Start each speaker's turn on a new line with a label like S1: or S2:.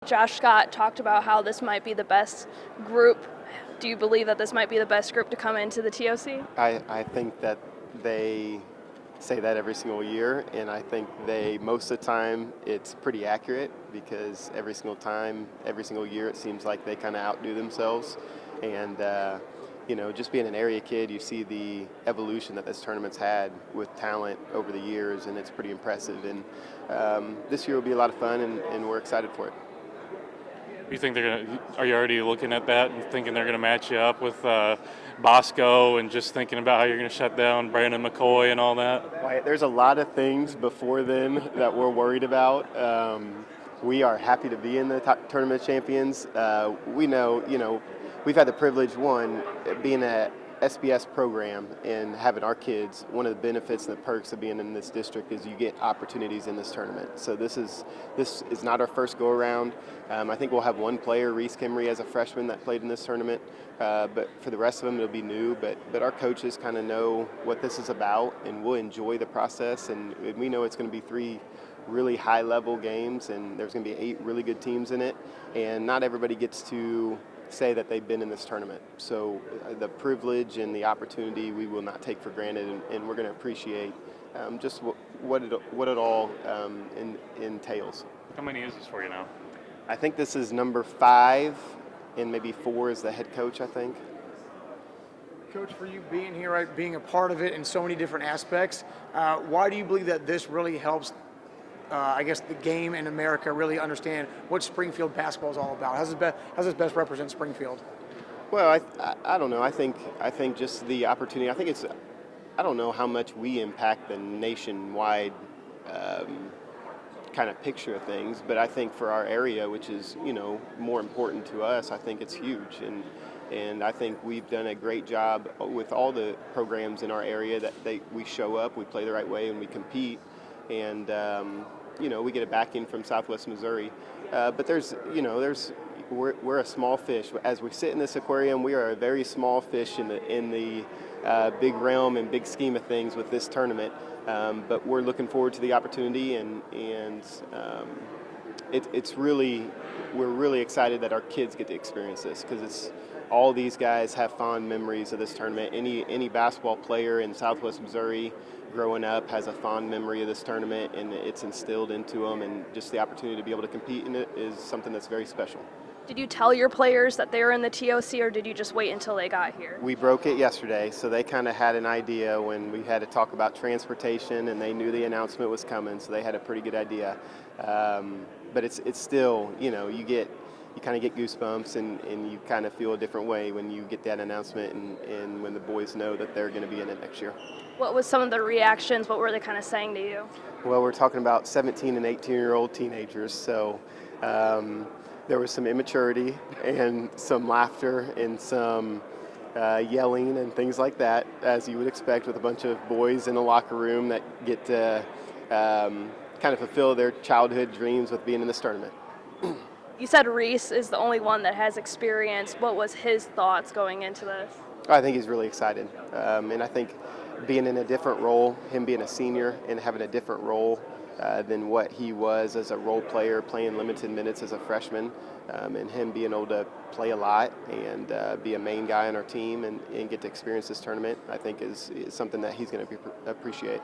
S1: Josh Scott talked about how this might be the best group. Do you believe that this might be the best group to come into the TOC?
S2: I think that they say that every single year, and I think most of the time it's pretty accurate, because every single time, every single year, it seems like they kind of outdo themselves. And just being an area kid, you see the evolution that this tournament's had with talent over the years, and it's pretty impressive. And this year will be a lot of fun, and we're excited for it.
S3: You think are you already looking at that and thinking they're going to match you up with Bosco, and just thinking about how you're going to shut down Brandon McCoy and all that?
S2: There's a lot of things before then that we're worried about. We are happy to be in the tournament champions. We know, we've had the privilege, being a SBS program and having our kids, one of the benefits and the perks of being in this district is you get opportunities in this tournament. So this is not our first go around. I think we'll have one player, Reese Kimry, as a freshman that played in this tournament, but for the rest of them it'll be new. But our coaches kind of know what this is about, and we'll enjoy the process. And we know it's going to be 3 really high-level games, and there's going to be 8 really good teams in it, and not everybody gets to say that they've been in this tournament. So the privilege and the opportunity we will not take for granted, and we're going to appreciate just what it all entails.
S3: How many is this for you now?
S2: I think this is number 5, and maybe 4 is the head coach, I think.
S4: Coach, for you being here, right, being a part of it in so many different aspects, why do you believe that this really helps the game in America really understand what Springfield basketball is all about? How does this best represent Springfield?
S2: Well, I don't know. I think just the opportunity. I don't know how much we impact the nationwide kind of picture of things, but I think for our area, which is more important to us, I think it's huge. And I think we've done a great job with all the programs in our area that we show up, we play the right way, and we compete. And we get a backing from Southwest Missouri, but we're a small fish. As we sit in this aquarium, we are a very small fish in the big realm and big scheme of things with this tournament. But we're looking forward to the opportunity, and we're really excited that our kids get to experience this, because all these guys have fond memories of this tournament. Any basketball player in Southwest Missouri growing up has a fond memory of this tournament, and it's instilled into them, and just the opportunity to be able to compete in it is something that's very special.
S1: Did you tell your players that they were in the TOC, or did you just wait until they got here?
S2: We broke it yesterday, so they kind of had an idea when we had to talk about transportation, and they knew the announcement was coming, so they had a pretty good idea. But it's still, you kind of get goosebumps, and you kind of feel a different way when you get that announcement, and when the boys know that they're going to be in it next year.
S1: What was some of the reactions? What were they kind of saying to you?
S2: Well, we're talking about 17 and 18-year-old teenagers, so there was some immaturity and some laughter and some yelling and things like that, as you would expect with a bunch of boys in a locker room that get to kind of fulfill their childhood dreams with being in this tournament.
S1: You said Reese is the only one that has experience. What was his thoughts going into this?
S2: I think he's really excited, and I think being in a different role, him being a senior and having a different role than what he was as a role player, playing limited minutes as a freshman, and him being able to play a lot and be a main guy on our team and get to experience this tournament, I think is something that he's going to appreciate.